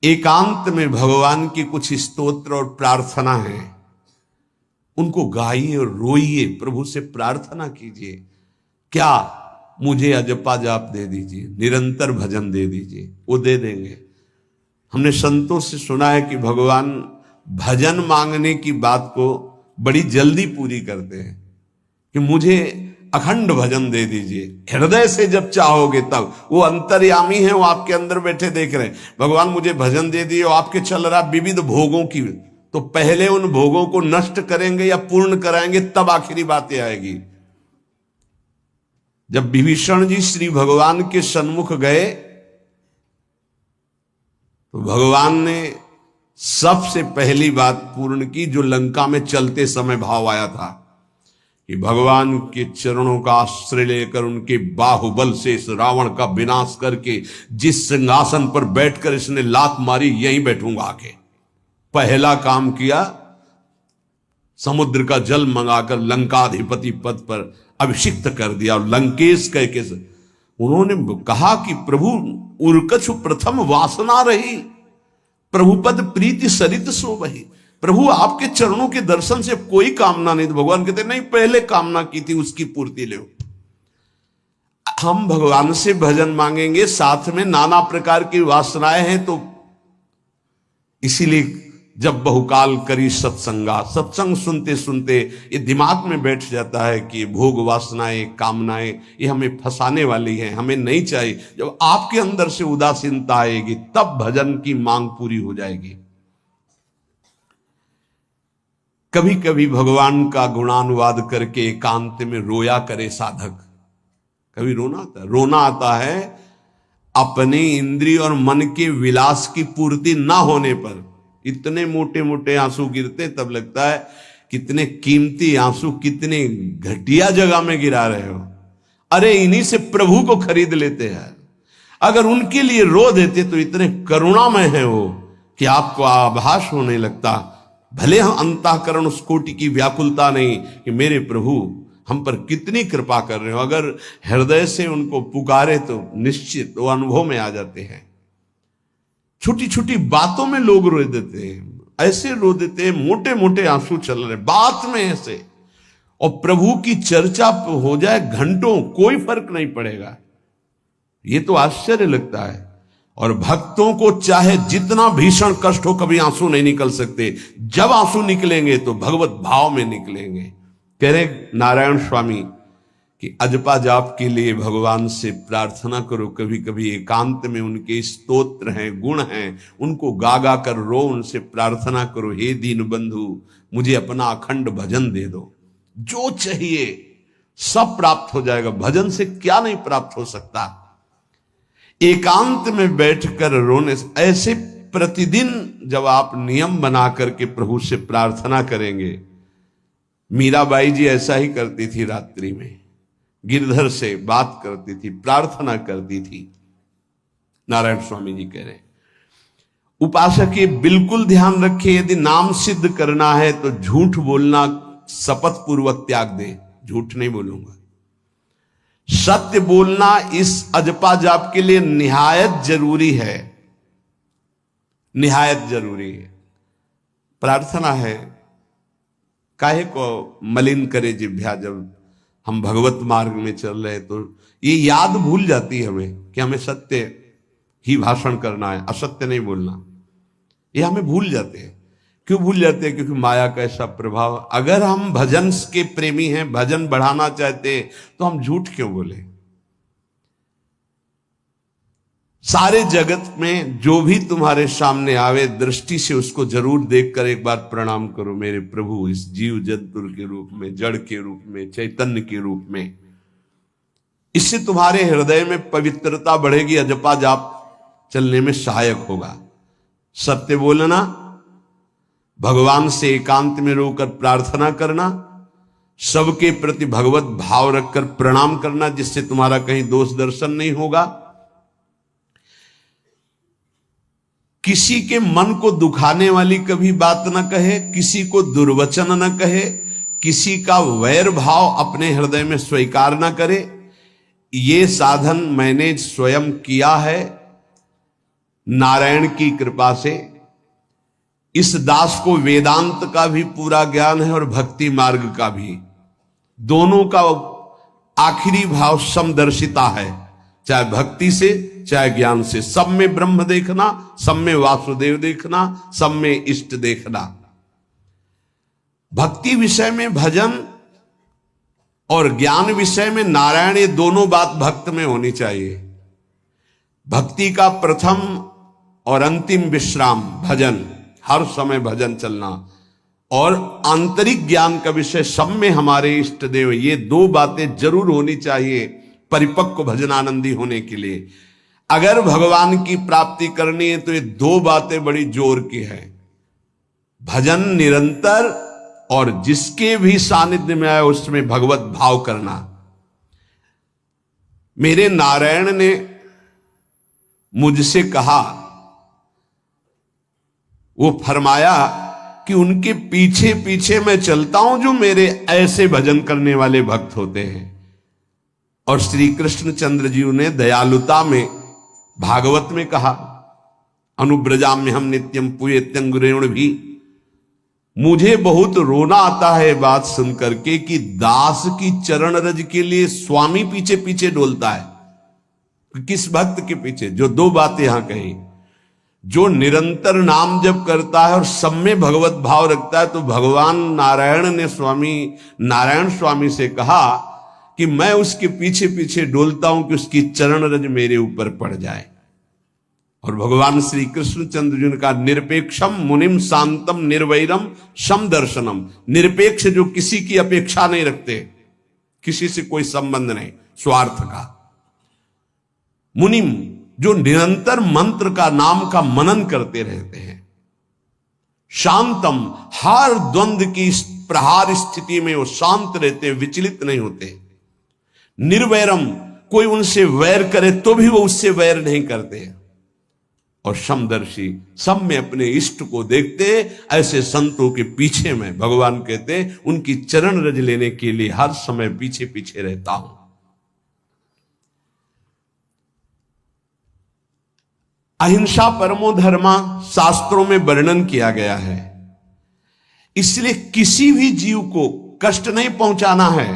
एकांत में भगवान की कुछ स्तोत्र और प्रार्थना है, उनको गाइए और रोइए, प्रभु से प्रार्थना कीजिए। क्या मुझे अजपा जाप दे दीजिए, निरंतर भजन दे दीजिए, वो दे देंगे। हमने संतों से सुना है कि भगवान भजन मांगने की बात को बड़ी जल्दी पूरी करते हैं कि मुझे अखंड भजन दे दीजिए, हृदय से जब चाहोगे तब। वो अंतर्यामी है, वो आपके अंदर बैठे देख रहे हैं। भगवान मुझे भजन दे दिए, आपके चल रहा विविध भोगों की, तो पहले उन भोगों को नष्ट करेंगे या पूर्ण कराएंगे, तब आखिरी बातें आएगी। जब विभीषण जी श्री भगवान के सन्मुख गए तो भगवान ने सबसे पहली बात पूर्ण की, जो लंका में चलते समय भाव आया था कि भगवान के चरणों का आश्रय लेकर उनके बाहुबल से इस रावण का विनाश करके जिस सिंहासन पर बैठकर इसने लात मारी, यहीं बैठूंगा आके। पहला काम किया, समुद्र का जल मंगाकर लंकाधिपति पद पर अभिषिक्त कर दिया। और लंकेश कह के उन्होंने कहा कि प्रभु उर्कछु प्रथम वासना रही, प्रभुपद प्रीति सरित सो वही। प्रभु आपके चरणों के दर्शन से कोई कामना नहीं। तो भगवान कहते नहीं, पहले कामना की थी उसकी पूर्ति ले। हम भगवान से भजन मांगेंगे, साथ में नाना प्रकार की वासनाएं हैं, तो इसीलिए जब बहुकाल करी सत्संगा, सत्संग सुनते सुनते ये दिमाग में बैठ जाता है कि भोग वासनाएं कामनाएं ये हमें फंसाने वाली हैं, हमें नहीं चाहिए। जब आपके अंदर से उदासीनता आएगी तब भजन की मांग पूरी हो जाएगी। कभी कभी भगवान का गुणानुवाद करके एकांत में रोया करे साधक। कभी रोना आता है अपने इंद्रिय और मन के विलास की पूर्ति ना होने पर। इतने मोटे मोटे आंसू गिरते, तब लगता है कितने कीमती आंसू कितने घटिया जगह में गिरा रहे हो। अरे इन्हीं से प्रभु को खरीद लेते हैं। अगर उनके लिए रो देते तो इतने करुणामय हैं वो कि आपको आभास होने लगता। भले हम अंतःकरण उस कोटि की व्याकुलता नहीं कि मेरे प्रभु हम पर कितनी कृपा कर रहे हो, अगर हृदय से उनको पुकारे तो निश्चित वो अनुभव में आ जाते हैं। छोटी छोटी बातों में लोग रो देते हैं, ऐसे रो देते हैं, मोटे मोटे आंसू चल रहे बात में ऐसे। और प्रभु की चर्चा हो जाए घंटों, कोई फर्क नहीं पड़ेगा। ये तो आश्चर्य लगता है। और भक्तों को चाहे जितना भीषण कष्ट हो, कभी आंसू नहीं निकल सकते। जब आंसू निकलेंगे तो भगवत भाव में निकलेंगे। कह रहे नारायण स्वामी कि अजपा जाप के लिए भगवान से प्रार्थना करो। कभी कभी एकांत में उनके स्तोत्र हैं, गुण हैं, उनको गा गा कर रो, उनसे प्रार्थना करो, हे दीन बंधु मुझे अपना अखंड भजन दे दो। जो चाहिए सब प्राप्त हो जाएगा। भजन से क्या नहीं प्राप्त हो सकता। एकांत में बैठकर रोने से, ऐसे प्रतिदिन जब आप नियम बना करके प्रभु से प्रार्थना करेंगे। मीराबाई जी ऐसा ही करती थी, रात्रि में गिरधर से बात करती थी, प्रार्थना करती थी। नारायण स्वामी जी कह रहे हैं उपासक ये बिल्कुल ध्यान रखे, यदि नाम सिद्ध करना है तो झूठ बोलना शपथ पूर्वक त्याग दे। झूठ नहीं बोलूंगा। सत्य बोलना इस अजपा जाप के लिए निहायत जरूरी है, निहायत जरूरी है। प्रार्थना है, काहे को मलिन करे जिह्वा। जब हम भगवत मार्ग में चल रहे तो ये याद भूल जाती है हमें कि हमें सत्य ही भाषण करना है, असत्य नहीं बोलना। ये हमें भूल जाते हैं। क्यों भूल जाते हैं? क्योंकि माया का ऐसा प्रभाव। अगर हम भजन के प्रेमी हैं, भजन बढ़ाना चाहते हैं, तो हम झूठ क्यों बोले? सारे जगत में जो भी तुम्हारे सामने आवे, दृष्टि से उसको जरूर देखकर एक बार प्रणाम करो। मेरे प्रभु इस जीव जंतु के रूप में, जड़ के रूप में, चैतन्य के रूप में। इससे तुम्हारे हृदय में पवित्रता बढ़ेगी, अजपा जाप चलने में सहायक होगा। सत्य बोलना, भगवान से एकांत में रोकर प्रार्थना करना, सबके प्रति भगवत भाव रखकर प्रणाम करना, जिससे तुम्हारा कहीं दोष दर्शन नहीं होगा। किसी के मन को दुखाने वाली कभी बात न कहे, किसी को दुर्वचन न कहे, किसी का वैर भाव अपने हृदय में स्वीकार न करे। ये साधन मैंने स्वयं किया है। नारायण की कृपा से इस दास को वेदांत का भी पूरा ज्ञान है और भक्ति मार्ग का भी, दोनों का आखिरी भाव समदर्शिता है, चाहे भक्ति से चाहे ज्ञान से। सब में ब्रह्म देखना, सब में वासुदेव देखना, सब में इष्ट देखना। भक्ति विषय में भजन और ज्ञान विषय में नारायण, ये दोनों बात भक्त में होनी चाहिए। भक्ति का प्रथम और अंतिम विश्राम भजन, हर समय भजन चलना, और आंतरिक ज्ञान का विषय सब में हमारे इष्ट देव, ये दो बातें जरूर होनी चाहिए परिपक्व भजनानंदी होने के लिए। अगर भगवान की प्राप्ति करनी है तो ये दो बातें बड़ी जोर की है, भजन निरंतर और जिसके भी सानिध्य में आए उसमें भगवत भाव करना। मेरे नारायण ने मुझसे कहा, वो फरमाया कि उनके पीछे पीछे मैं चलता हूं जो मेरे ऐसे भजन करने वाले भक्त होते हैं। और श्री कृष्ण चंद्र जी ने दयालुता में भागवत में कहा, अनुब्रजाम में हम नित्यम पुयत्यंगुरेण भी। मुझे बहुत रोना आता है बात सुनकर के कि दास की चरण रज के लिए स्वामी पीछे पीछे डोलता है। किस भक्त के पीछे? जो दो बातें यहां कही, जो निरंतर नाम जप करता है और सब में भगवत भाव रखता है, तो भगवान नारायण ने नारायण स्वामी से कहा कि मैं उसके पीछे पीछे डोलता हूं कि उसकी चरण रज मेरे ऊपर पड़ जाए। और भगवान श्री कृष्ण चंद्र जी ने कहा, निरपेक्षम मुनिम शांतम निर्वैरम सम दर्शनम। निरपेक्ष जो किसी की अपेक्षा नहीं रखते, किसी से कोई संबंध नहीं, स्वार्थ का। मुनिम जो निरंतर मंत्र का नाम का मनन करते रहते हैं। शांतम हर द्वंद्व की प्रहार स्थिति में वो शांत रहते, विचलित नहीं होते। निर्वैरम कोई उनसे वैर करे तो भी वो उससे वैर नहीं करते। और समदर्शी सब में अपने इष्ट को देखते। ऐसे संतों के पीछे में भगवान कहते उनकी चरण रज लेने के लिए हर समय पीछे पीछे रहता हूं। अहिंसा परमो धर्मा शास्त्रों में वर्णन किया गया है, इसलिए किसी भी जीव को कष्ट नहीं पहुंचाना है।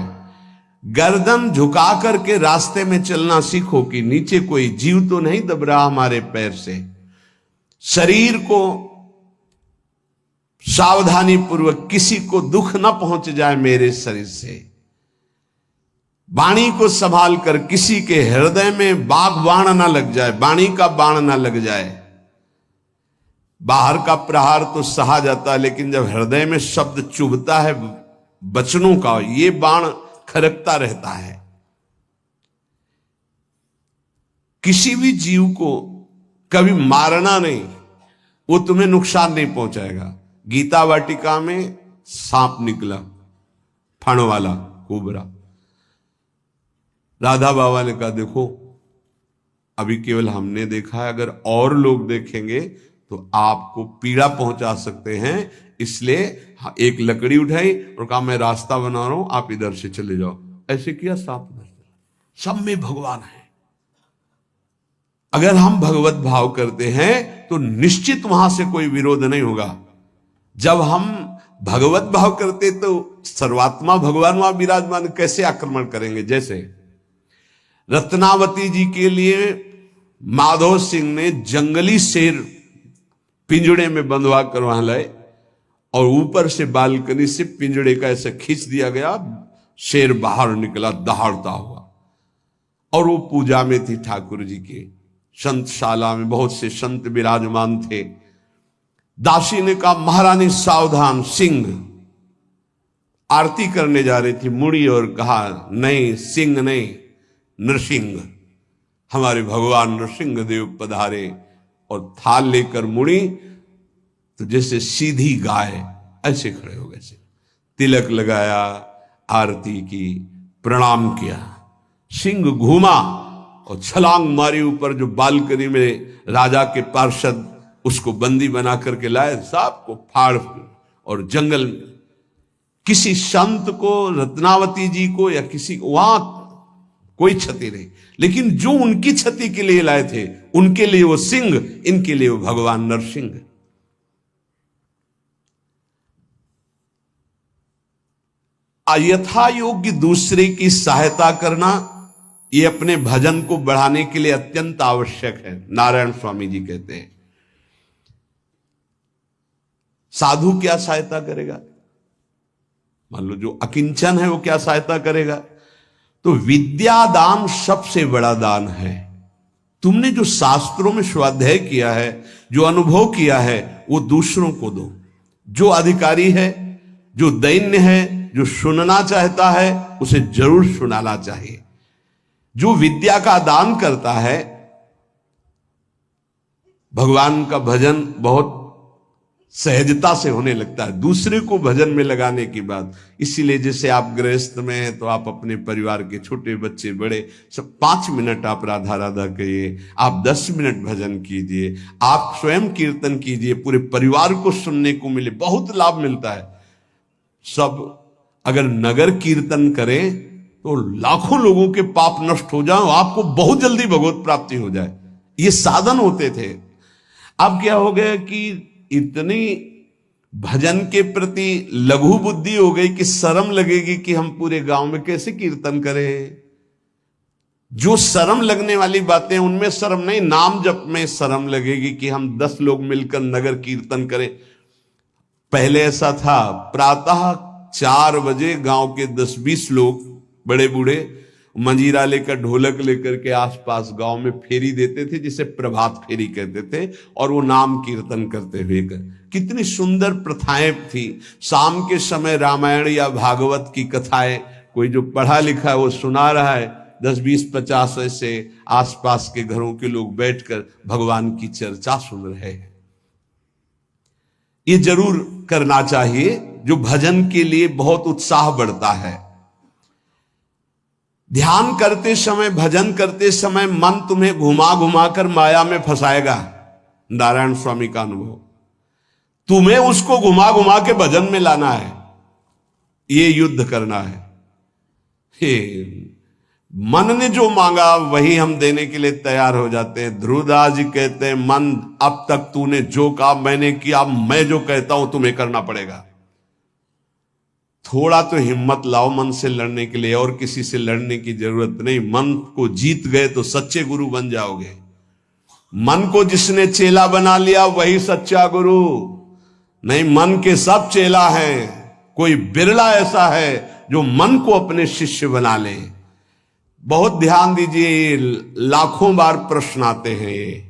गर्दन झुका करके रास्ते में चलना सीखो कि नीचे कोई जीव तो नहीं दब रहा हमारे पैर से। शरीर को सावधानी पूर्वक, किसी को दुख न पहुंच जाए मेरे शरीर से। वाणी को संभाल कर, किसी के हृदय में बाग बाण ना लग जाए, वाणी का बाण ना लग जाए। बाहर का प्रहार तो सहा जाता है, लेकिन जब हृदय में शब्द चुभता है वचनों का, ये बाण खरकता रहता है। किसी भी जीव को कभी मारना नहीं, वो तुम्हें नुकसान नहीं पहुंचाएगा। गीता वाटिका में सांप निकला, फण वाला कोबरा। राधा बाबा ने कहा, देखो अभी केवल हमने देखा है, अगर और लोग देखेंगे तो आपको पीड़ा पहुंचा सकते हैं, इसलिए एक लकड़ी उठाई और कहा मैं रास्ता बना रहा हूं, आप इधर से चले जाओ। ऐसे किया, सांप उधर चला। सब में भगवान है। अगर हम भगवत भाव करते हैं तो निश्चित वहां से कोई विरोध नहीं होगा। जब हम भगवत भाव करते तो सर्वात्मा भगवान वहां विराजमान, कैसे आक्रमण करेंगे? जैसे रत्नावती जी के लिए माधव सिंह ने जंगली शेर पिंजड़े में बंधवा कर वहां लाए, और ऊपर से बालकनी से पिंजड़े का ऐसा खींच दिया गया, शेर बाहर निकला दहाड़ता हुआ। और वो पूजा में थी ठाकुर जी के, संतशाला में बहुत से संत विराजमान थे। दासी ने कहा, महारानी सावधान, सिंह। आरती करने जा रही थी, मुड़ी और कहा, नहीं सिंह नहीं, नृसिंह। हमारे भगवान नृसिंह देव पधारे। और थाल लेकर मुड़ी तो जैसे सीधी गाय ऐसे खड़े हो गए। तिलक लगाया, आरती की, प्रणाम किया। सिंह घूमा और छलांग मारी ऊपर, जो बालकनी में राजा के पार्षद उसको बंदी बना करके लाए, सांप को फाड़। और जंगल में किसी संत को, रत्नावती जी को या किसी को, वहां कोई क्षति नहीं। लेकिन जो उनकी क्षति के लिए लाए थे, उनके लिए वो सिंह, इनके लिए वो भगवान नरसिंह। यथा योग्य दूसरे की सहायता करना, ये अपने भजन को बढ़ाने के लिए अत्यंत आवश्यक है। नारायण स्वामी जी कहते हैं, साधु क्या सहायता करेगा? मान लो जो अकिंचन है वो क्या सहायता करेगा? तो विद्या दान सबसे बड़ा दान है। तुमने जो शास्त्रों में स्वाध्याय किया है, जो अनुभव किया है, वो दूसरों को दो। जो अधिकारी है, जो दैन्य है, जो सुनना चाहता है, उसे जरूर सुनाना चाहिए। जो विद्या का दान करता है, भगवान का भजन बहुत सहजता से होने लगता है, दूसरे को भजन में लगाने की बात। इसीलिए जैसे आप गृहस्थ में हैं तो आप अपने परिवार के छोटे बच्चे बड़े सब 5 मिनट आप राधा राधा कहिए, आप 10 मिनट भजन कीजिए, आप स्वयं कीर्तन कीजिए, पूरे परिवार को सुनने को मिले, बहुत लाभ मिलता है। सब अगर नगर कीर्तन करें तो लाखों लोगों के पाप नष्ट हो जाए, आपको बहुत जल्दी भगवत प्राप्ति हो जाए। ये साधन होते थे। अब क्या हो गया कि इतनी भजन के प्रति लघु बुद्धि हो गई कि शर्म लगेगी कि हम पूरे गांव में कैसे कीर्तन करें। जो शर्म लगने वाली बातें, उनमें शर्म नहीं, नाम जप में शर्म लगेगी कि हम 10 लोग मिलकर नगर कीर्तन करें। पहले ऐसा था, प्रातः 4 बजे गांव के 10-20 लोग बड़े बूढ़े मंजीरा लेकर, ढोलक लेकर के आसपास गांव में फेरी देते थे, जिसे प्रभात फेरी कहते थे, और वो नाम कीर्तन करते हुए कितनी सुंदर प्रथाएं थी। शाम के समय रामायण या भागवत की कथाएं, कोई जो पढ़ा लिखा है वो सुना रहा है, 10-20-50 ऐसे आसपास के घरों के लोग बैठकर भगवान की चर्चा सुन रहे हैं। ये जरूर करना चाहिए, जो भजन के लिए बहुत उत्साह बढ़ता है। ध्यान करते समय, भजन करते समय मन तुम्हें घुमा घुमा कर माया में फंसाएगा। नारायण स्वामी का अनुभव, तुम्हें उसको घुमा घुमा के भजन में लाना है, ये युद्ध करना है। मन ने जो मांगा वही हम देने के लिए तैयार हो जाते हैं। ध्रुवदास जी कहते हैं, मन अब तक तूने जो कहा मैंने किया, मैं जो कहता हूं तुम्हें करना पड़ेगा। थोड़ा तो हिम्मत लाओ मन से लड़ने के लिए, और किसी से लड़ने की जरूरत नहीं। मन को जीत गए तो सच्चे गुरु बन जाओगे। मन को जिसने चेला बना लिया वही सच्चा गुरु नहीं। मन के सब चेला हैं, कोई बिरला ऐसा है जो मन को अपने शिष्य बना ले। बहुत ध्यान दीजिए, लाखों बार प्रश्न आते हैं ये।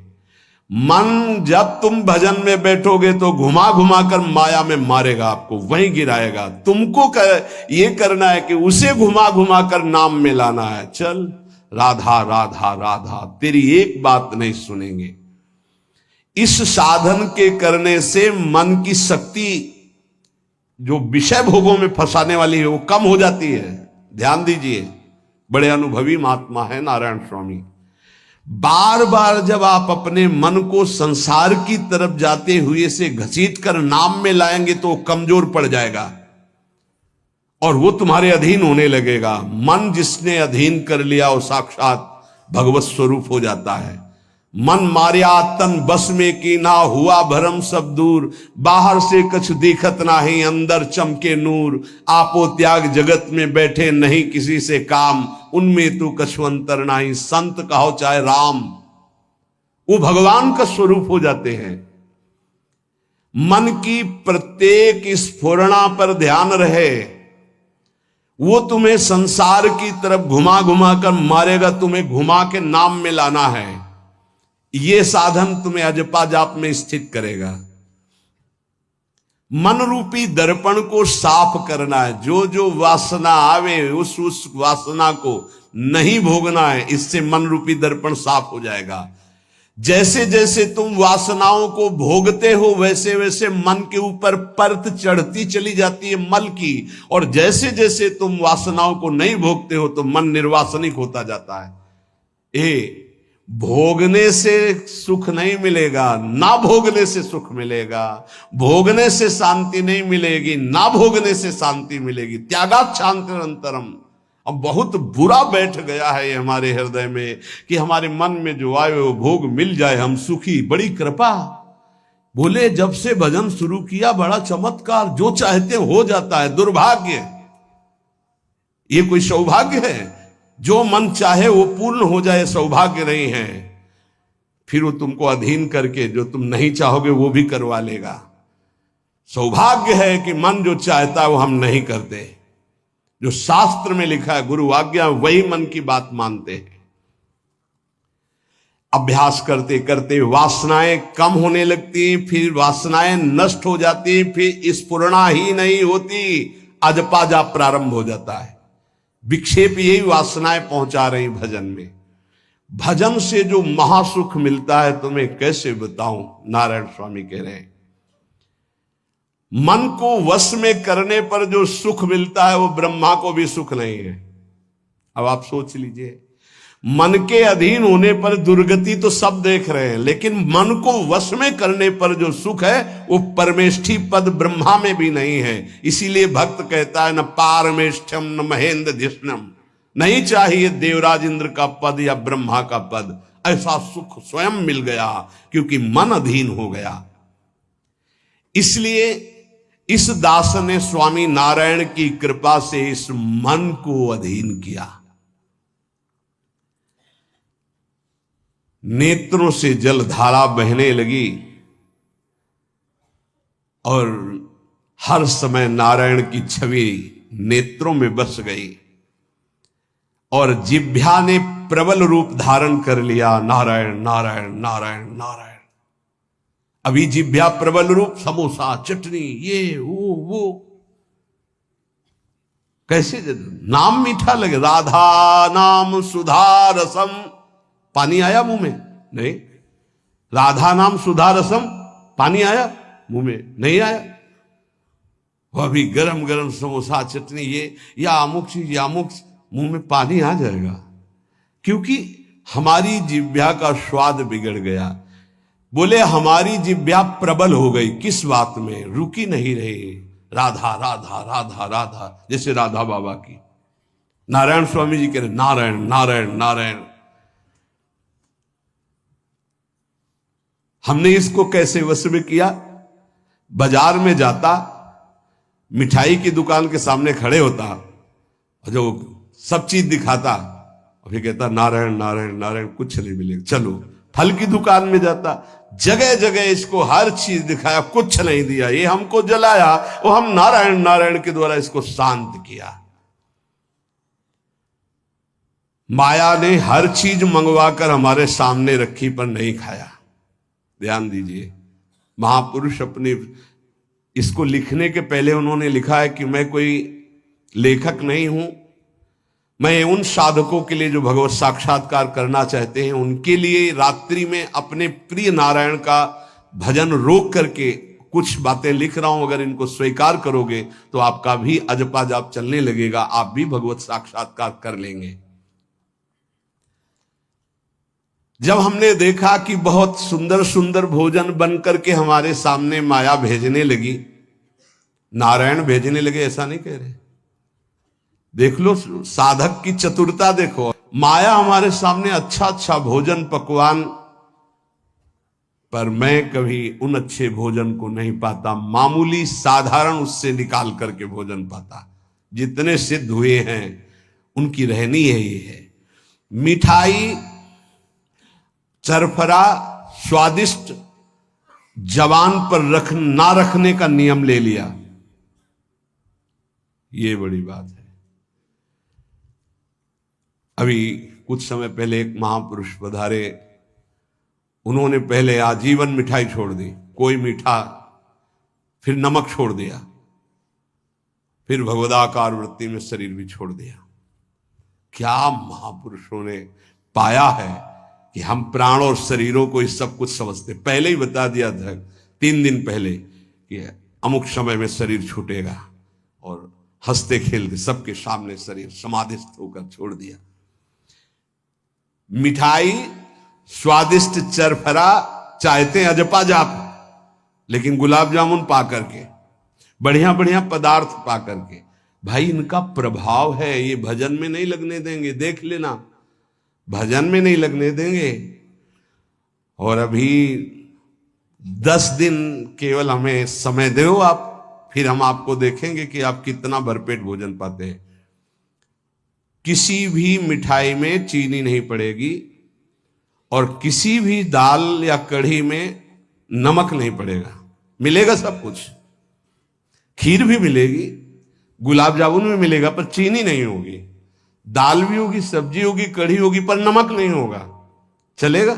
मन जब तुम भजन में बैठोगे तो घुमा घुमा कर माया में मारेगा, आपको वहीं गिराएगा। तुमको ये करना है कि उसे घुमा घुमा कर नाम में लाना है। चल राधा राधा राधा, तेरी एक बात नहीं सुनेंगे। इस साधन के करने से मन की शक्ति जो विषय भोगों में फंसाने वाली है वो कम हो जाती है। ध्यान दीजिए, बड़े अनुभवी महात्मा है नारायण स्वामी। बार बार जब आप अपने मन को संसार की तरफ जाते हुए से घसीट कर नाम में लाएंगे तो कमजोर पड़ जाएगा और वो तुम्हारे अधीन होने लगेगा। मन जिसने अधीन कर लिया वो साक्षात भगवत स्वरूप हो जाता है। मन मारिया तन बस में की ना, हुआ भरम सब दूर, बाहर से कछ दिखत नाही, अंदर चमके नूर। आपो त्याग जगत में बैठे नहीं किसी से काम, उनमें तू कछुअंतर नाही, संत कहो चाहे राम। वो भगवान का स्वरूप हो जाते हैं। मन की प्रत्येक स्फुरणा पर ध्यान रहे, वो तुम्हें संसार की तरफ घुमा घुमा कर मारेगा, तुम्हें घुमा के नाम में लाना है। ये साधन तुम्हें अजपा जाप में स्थित करेगा। मन रूपी दर्पण को साफ करना है। जो जो वासना आवे उस वासना को नहीं भोगना है, इससे मन रूपी दर्पण साफ हो जाएगा। जैसे जैसे तुम वासनाओं को भोगते हो वैसे वैसे मन के ऊपर परत चढ़ती चली जाती है मल की, और जैसे जैसे तुम वासनाओं को नहीं भोगते हो तो मन निर्वासनिक होता जाता है। भोगने से सुख नहीं मिलेगा, ना भोगने से सुख मिलेगा। भोगने से शांति नहीं मिलेगी, ना भोगने से शांति मिलेगी। त्यागात् शांतिरंतरम, अब बहुत बुरा बैठ गया है ये हमारे हृदय में कि हमारे मन में जो आए वो भोग मिल जाए, हम सुखी, बड़ी कृपा। बोले जब से भजन शुरू किया बड़ा चमत्कार, जो चाहते हो जाता है। दुर्भाग्य, ये कोई सौभाग्य है? जो मन चाहे वो पूर्ण हो जाए, सौभाग्य नहीं है। फिर वो तुमको अधीन करके जो तुम नहीं चाहोगे वो भी करवा लेगा। सौभाग्य है कि मन जो चाहता है वो हम नहीं करते। जो शास्त्र में लिखा है, गुरु आज्ञा, वही मन की बात मानते हैं। अभ्यास करते करते वासनाएं कम होने लगती, फिर वासनाएं नष्ट हो जाती, फिर स्फुरणा ही नहीं होती, अजपाजा प्रारंभ हो जाता है। विक्षेप यही वासनाएं पहुंचा रही भजन में। भजन से जो महासुख मिलता है तुम्हें कैसे बताऊं, नारायण स्वामी कह रहे हैं। मन को वश में करने पर जो सुख मिलता है वो ब्रह्मा को भी सुख नहीं है। अब आप सोच लीजिए, मन के अधीन होने पर दुर्गति तो सब देख रहे हैं, लेकिन मन को वश में करने पर जो सुख है वो परमेष्ठी पद ब्रह्मा में भी नहीं है। इसीलिए भक्त कहता है, न पारमेष्ठ्यम न महेंद्र धिष्णम, नहीं चाहिए देवराज इंद्र का पद या ब्रह्मा का पद। ऐसा सुख स्वयं मिल गया क्योंकि मन अधीन हो गया। इसलिए इस दास ने स्वामी नारायण की कृपा से इस मन को अधीन किया। नेत्रों से जलधारा बहने लगी और हर समय नारायण की छवि नेत्रों में बस गई और जिह्वा ने प्रबल रूप धारण कर लिया, नारायण नारायण नारायण नारायण। अभी जिह्वा प्रबल रूप, समोसा, चटनी, ये वो कैसे नाम मीठा लगे। राधा नाम सुधा रसम, पानी आया मुंह में? नहीं। राधा नाम सुधा रसम, पानी आया मुंह में? नहीं आया। वो अभी गरम गरम समोसा, चटनी, ये या अमुक चीज या अमुक, मुंह में पानी आ जाएगा, क्योंकि हमारी जिह्वा का स्वाद बिगड़ गया। बोले हमारी जिह्वा प्रबल हो गई, किस बात में? रुकी नहीं रही। राधा राधा राधा राधा, जैसे राधा बाबा की। नारायण स्वामी जी कह रहे नारायण नारायण नारायण। हमने इसको कैसे वश में किया? बाजार में जाता, मिठाई की दुकान के सामने खड़े होता और जो सब चीज दिखाता और फिर कहता नारायण नारायण नारायण, कुछ नहीं मिलेगा। चलो फल की दुकान में जाता, जगह जगह इसको हर चीज दिखाया, कुछ नहीं दिया। ये हमको जलाया, वो हम नारायण नारायण के द्वारा इसको शांत किया। माया ने हर चीज मंगवाकर हमारे सामने रखी पर नहीं खाया। ध्यान दीजिए, महापुरुष अपने इसको लिखने के पहले उन्होंने लिखा है कि मैं कोई लेखक नहीं हूं, मैं उन साधकों के लिए जो भगवत साक्षात्कार करना चाहते हैं उनके लिए रात्रि में अपने प्रिय नारायण का भजन रोक करके कुछ बातें लिख रहा हूं। अगर इनको स्वीकार करोगे तो आपका भी अजपा जाप चलने लगेगा, आप भी भगवत साक्षात्कार कर लेंगे। जब हमने देखा कि बहुत सुंदर सुंदर भोजन बन करके हमारे सामने माया भेजने लगी, नारायण भेजने लगे, ऐसा नहीं कह रहे। देख लो साधक की चतुरता देखो। माया हमारे सामने अच्छा अच्छा भोजन पकवान, पर मैं कभी उन अच्छे भोजन को नहीं पाता, मामूली साधारण उससे निकाल करके भोजन पाता। जितने सिद्ध हुए हैं उनकी रहनी यही है। मिठाई, चरफरा, स्वादिष्ट जवान पर ना रखने का नियम ले लिया, ये बड़ी बात है। अभी कुछ समय पहले एक महापुरुष पधारे, उन्होंने पहले आजीवन मिठाई छोड़ दी, कोई मीठा, फिर नमक छोड़ दिया, फिर भगवदाकार वृत्ति में शरीर भी छोड़ दिया। क्या महापुरुषों ने पाया है कि हम प्राण और शरीरों को इस सब कुछ समझते। पहले ही बता दिया था 3 दिन पहले कि अमुक समय में शरीर छूटेगा, और हंसते खेलते सबके सामने शरीर समाधिस्थ होकर छोड़ दिया। मिठाई, स्वादिष्ट चरफरा चाहते अजपा जाप, लेकिन गुलाब जामुन पा करके, बढ़िया बढ़िया पदार्थ पा करके, भाई इनका प्रभाव है, ये भजन में नहीं लगने देंगे, देख लेना, भजन में नहीं लगने देंगे। और अभी 10 दिन केवल हमें समय दो आप, फिर हम आपको देखेंगे कि आप कितना भरपेट भोजन पाते हैं। किसी भी मिठाई में चीनी नहीं पड़ेगी और किसी भी दाल या कढ़ी में नमक नहीं पड़ेगा, मिलेगा सब कुछ। खीर भी मिलेगी, गुलाब जामुन भी मिलेगा, पर चीनी नहीं होगी। दाल भी होगी, सब्जी होगी, कढ़ी होगी, पर नमक नहीं होगा, चलेगा।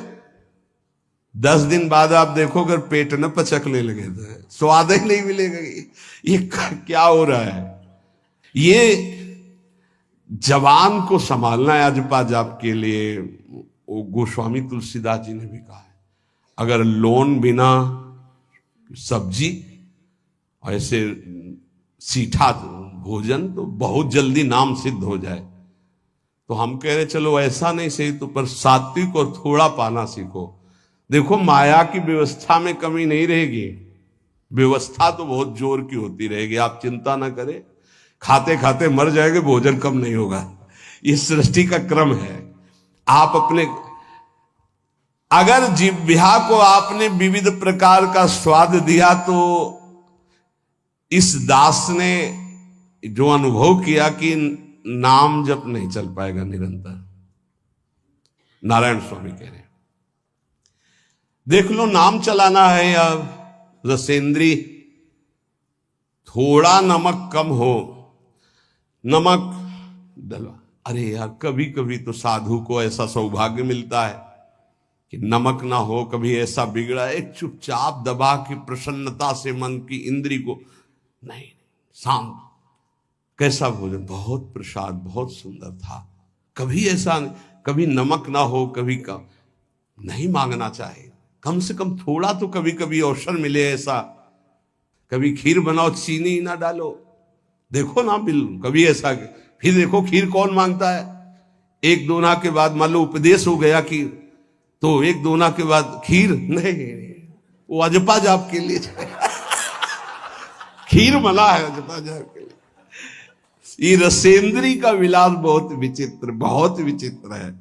10 दिन बाद आप देखो अगर पेट न पचकने लगे तो स्वाद ही नहीं मिलेगा। ये क्या हो रहा है? ये जवान को संभालना है अजपा जाप के लिए। वो गोस्वामी तुलसीदास जी ने भी कहा है, अगर लोन बिना सब्जी और ऐसे सीठा भोजन तो बहुत जल्दी नाम सिद्ध हो जाए। तो हम कह रहे चलो ऐसा नहीं सही तो पर सात्विक और थोड़ा पाना सीखो। देखो माया की व्यवस्था में कमी नहीं रहेगी, व्यवस्था तो बहुत जोर की होती रहेगी, आप चिंता ना करें। खाते खाते मर जाएंगे, भोजन कम नहीं होगा, ये सृष्टि का क्रम है। आप अपने अगर जिह्वा को आपने विविध प्रकार का स्वाद दिया तो इस दास ने जो अनुभव किया कि नाम जप नहीं चल पाएगा निरंतर। नारायण स्वामी कह रहे हैं देख लो, नाम चलाना है या रसेंद्री, थोड़ा नमक कम हो, नमक डलवा। अरे यार कभी कभी तो साधु को ऐसा सौभाग्य मिलता है कि नमक ना हो, कभी ऐसा बिगड़ा एक चुपचाप दबा की प्रसन्नता से मन की इंद्री को नहीं शांत, कैसा भोजन, बहुत प्रसाद, बहुत सुंदर था। कभी ऐसा कभी नमक ना हो, कभी कम नहीं मांगना चाहिए, कम से कम थोड़ा तो कभी कभी अवसर मिले ऐसा। कभी खीर बनाओ चीनी ना डालो, देखो ना बिल कभी ऐसा। फिर देखो खीर कौन मांगता है, एक दोना के बाद मान लो उपदेश हो गया कि तो एक दोना के बाद खीर नहीं, वो अजपा जाप के लिए खीर मना है अजपा जाप के लिए। ये रसेंद्री का विलास बहुत विचित्र, बहुत विचित्र है।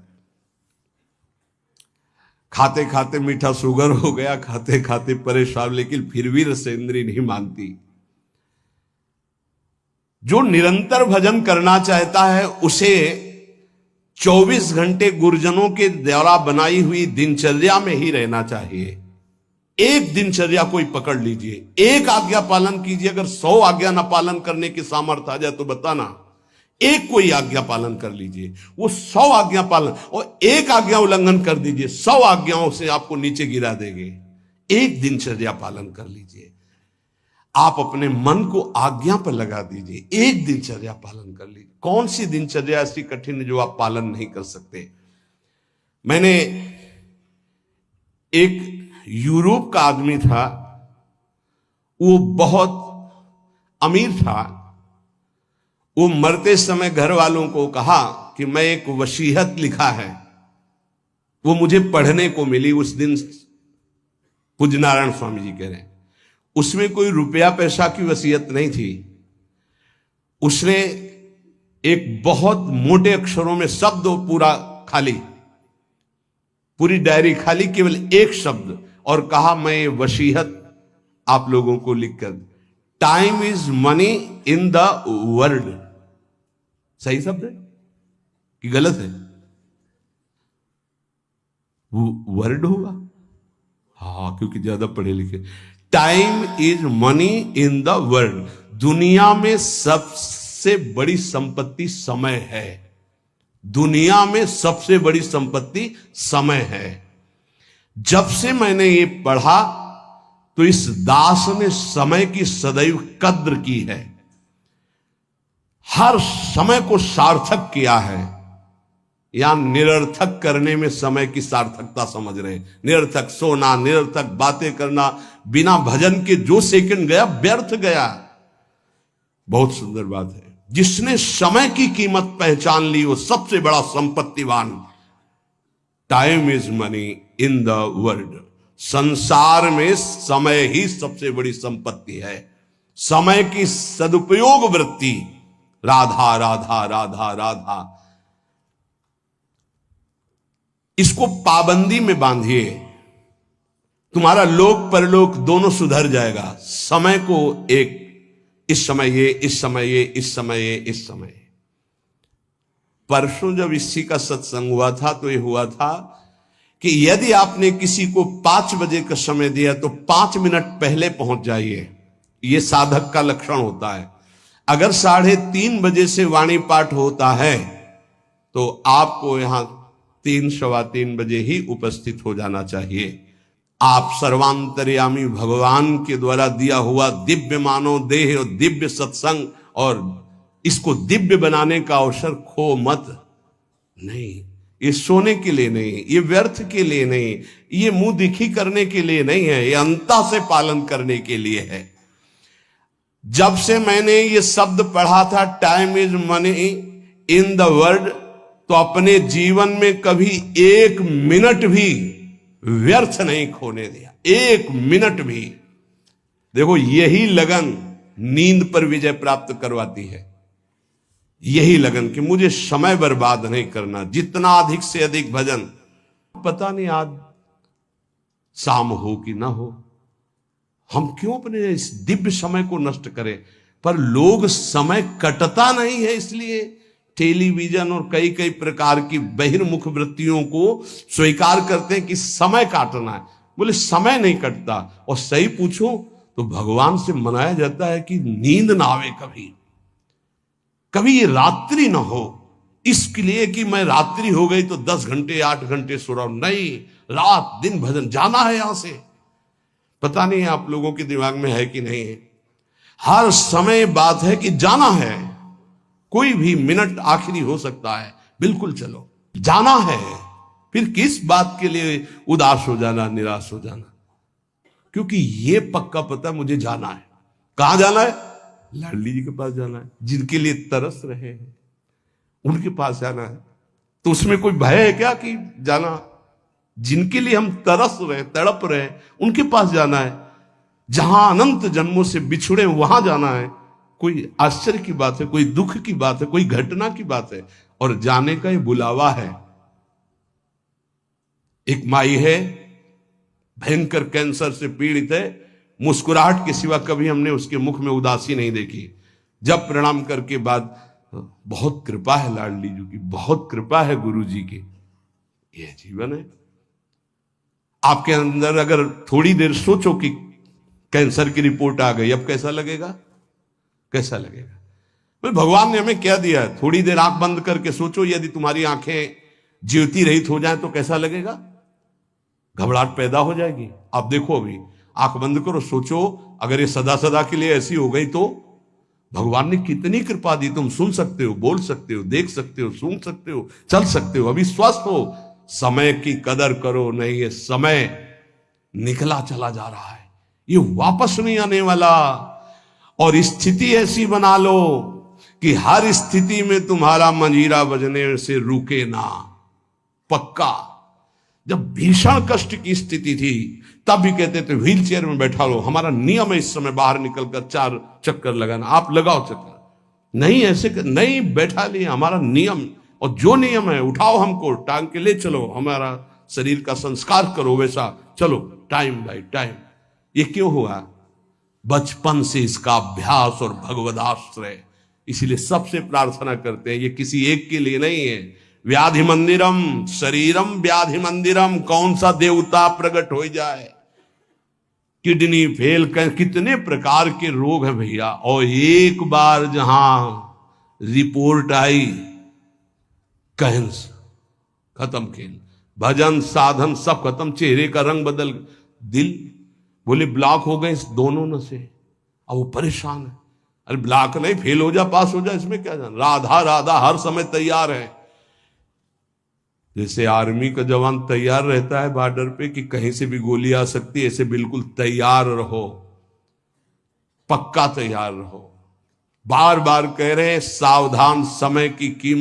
खाते खाते मीठा शुगर हो गया, खाते खाते परेशान, लेकिन फिर भी रसेंद्री नहीं मानती। जो निरंतर भजन करना चाहता है उसे 24 घंटे गुरुजनों के द्वारा बनाई हुई दिनचर्या में ही रहना चाहिए। एक दिनचर्या कोई पकड़ लीजिए, एक आज्ञा पालन कीजिए। अगर 100 आज्ञा ना पालन करने की सामर्थ्य आ जाए तो बताना, एक कोई आज्ञा पालन कर लीजिए, वो 100 आज्ञा पालन, और एक आज्ञा उल्लंघन कर दीजिए, 100 आज्ञाओं से आपको नीचे गिरा देंगे। एक दिनचर्या पालन कर लीजिए, आप अपने मन को आज्ञा पर लगा दीजिए, एक दिनचर्या पालन कर लीजिए। कौन सी दिनचर्या ऐसी कठिन है जो आप पालन नहीं कर सकते? मैंने एक यूरोप का आदमी था, वो बहुत अमीर था। वो मरते समय घर वालों को कहा कि मैं एक वसीयत लिखा है, वो मुझे पढ़ने को मिली उस दिन। पूज्य नारायण स्वामी जी कह रहे हैं उसमें कोई रुपया पैसा की वसीयत नहीं थी। उसने एक बहुत मोटे अक्षरों में शब्द पूरा खाली, पूरी डायरी खाली, केवल एक शब्द, और कहा मैं ये वसीयत आप लोगों को लिखकर, time is money in the world. सही शब्द है कि गलत है? वर्ड होगा, हाँ, क्योंकि ज्यादा पढ़े लिखे। Time is money in the world. दुनिया में सबसे बड़ी संपत्ति समय है। दुनिया में सबसे बड़ी संपत्ति समय है। जब से मैंने ये पढ़ा तो इस दास ने समय की सदैव कद्र की है, हर समय को सार्थक किया है। या निरर्थक करने में समय की सार्थकता समझ रहे हैं। निरर्थक सोना, निरर्थक बातें करना, बिना भजन के जो सेकंड गया व्यर्थ गया। बहुत सुंदर बात है। जिसने समय की कीमत पहचान ली वो सबसे बड़ा संपत्तिवान। Time is money in the world. संसार में समय ही सबसे बड़ी संपत्ति है। समय की सदुपयोग वृत्ति राधा राधा राधा राधा। इसको पाबंदी में बांधिए, तुम्हारा लोक परलोक दोनों सुधर जाएगा। समय को एक, इस समय ये, इस समय ये, इस समय ये, इस समय ये। परसों जब इसी का सत्संग हुआ था तो ये हुआ था कि यदि आपने किसी को 5 बजे का समय दिया तो 5 मिनट पहले पहुंच जाइए। यह साधक का लक्षण होता है। अगर 3:30 बजे से वाणी पाठ होता है तो आपको यहां 3, सवा 3 बजे ही उपस्थित हो जाना चाहिए। आप सर्वांतर्यामी भगवान के द्वारा दिया हुआ दिव्य मानव देह और दिव्य सत्संग और इसको दिव्य बनाने का अवसर खो मत। नहीं, ये सोने के लिए नहीं, ये व्यर्थ के लिए नहीं, ये मुंह दिखी करने के लिए नहीं है, ये अंता से पालन करने के लिए है। जब से मैंने ये शब्द पढ़ा था, time is money in the world, तो अपने जीवन में कभी 1 मिनट भी व्यर्थ नहीं खोने दिया, 1 मिनट भी। देखो, यही लगन नींद पर विजय प्राप्त करवाती है। यही लगन कि मुझे समय बर्बाद नहीं करना, जितना अधिक से अधिक भजन। पता नहीं आज शाम हो कि ना हो, हम क्यों अपने इस दिव्य समय को नष्ट करें। पर लोग समय कटता नहीं है, इसलिए टेलीविजन और कई कई प्रकार की बहिर्मुख वृत्तियों को स्वीकार करते हैं कि समय काटना है। बोले समय नहीं कटता। और सही पूछो तो भगवान से मनाया जाता है कि नींद ना आवे, कभी ये रात्रि ना हो, इसके लिए कि मैं रात्रि हो गई तो 10 घंटे 8 घंटे सो रहा हूं। नहीं, रात दिन भजन, जाना है यहां से। पता नहीं आप लोगों के दिमाग में है कि नहीं है। हर समय बात है कि जाना है, कोई भी मिनट आखिरी हो सकता है, बिल्कुल चलो, जाना है। फिर किस बात के लिए उदास हो जाना, निराश हो जाना, क्योंकि ये पक्का पता मुझे जाना है। कहां जाना है? लाडली जी के पास जाना है, जिनके लिए तरस रहे हैं उनके पास जाना है। तो उसमें कोई भय है क्या कि जाना? जिनके लिए हम तरस रहे, तड़प रहे, उनके पास जाना है। जहां अनंत जन्मों से बिछुड़े वहां जाना है। कोई आश्चर्य की बात है, कोई दुख की बात है, कोई घटना की बात है, और जाने का ये बुलावा है। एक माई है, भयंकर कैंसर से पीड़ित है, मुस्कुराहट के सिवा कभी हमने उसके मुख में उदासी नहीं देखी। जब प्रणाम करके बाद, बहुत कृपा है लाडली जी की, बहुत कृपा है गुरु जी की, यह जीवन है। आपके अंदर अगर थोड़ी देर सोचो कि कैंसर की रिपोर्ट आ गई, अब कैसा लगेगा? कैसा लगेगा? तो भगवान ने हमें क्या दिया है? थोड़ी देर आंख बंद करके सोचो, यदि तुम्हारी आंखें ज्योति रहित हो जाए तो कैसा लगेगा? घबराहट पैदा हो जाएगी। आप देखो, अभी आंख बंद करो, सोचो अगर ये सदा सदा के लिए ऐसी हो गई तो भगवान ने कितनी कृपा दी। तुम सुन सकते हो, बोल सकते हो, देख सकते हो, सूंघ सकते हो, चल सकते हो, अभी स्वस्थ हो। समय की कदर करो, नहीं ये समय निकला चला जा रहा है, ये वापस नहीं आने वाला। और स्थिति ऐसी बना लो कि हर स्थिति में तुम्हारा मंजीरा बजने से रुके ना। पक्का जब भीषण कष्ट की स्थिति थी तब भी कहते थे व्हील चेयर में बैठा लो, हमारा नियम है इस समय बाहर निकलकर 4 चक्कर लगाना, आप लगाओ चक्कर। नहीं, ऐसे नहीं बैठा लिए, हमारा नियम, और जो नियम है उठाओ, हमको टांग के ले चलो, हमारा शरीर का संस्कार करो, वैसा चलो, टाइम बाय टाइम। ये क्यों हुआ? बचपन से इसका अभ्यास और भगवदाश्रय। इसीलिए सबसे प्रार्थना करते हैं, ये किसी एक के लिए नहीं है। व्याधि मंदिरम शरीरम व्याधि मंदिरम, कौन सा देवता प्रकट हो जाए? किडनी फेल कर, कितने प्रकार के रोग हैं भैया। और एक बार जहां रिपोर्ट आई कैंसर, खत्म खेल, भजन साधन सब खत्म, चेहरे का रंग बदल, दिल बोले ब्लॉक हो गए इस दोनों नसें। अब वो परेशान है, अरे ब्लॉक नहीं, फेल हो जा, पास हो जा, इसमें क्या जाना। राधा राधा हर समय तैयार है। जैसे आर्मी का जवान तैयार रहता है बॉर्डर पे कि कहीं से भी गोली आ सकती है, ऐसे बिल्कुल तैयार रहो, पक्का तैयार रहो। बार बार कह रहे हैं सावधान, समय की कीमत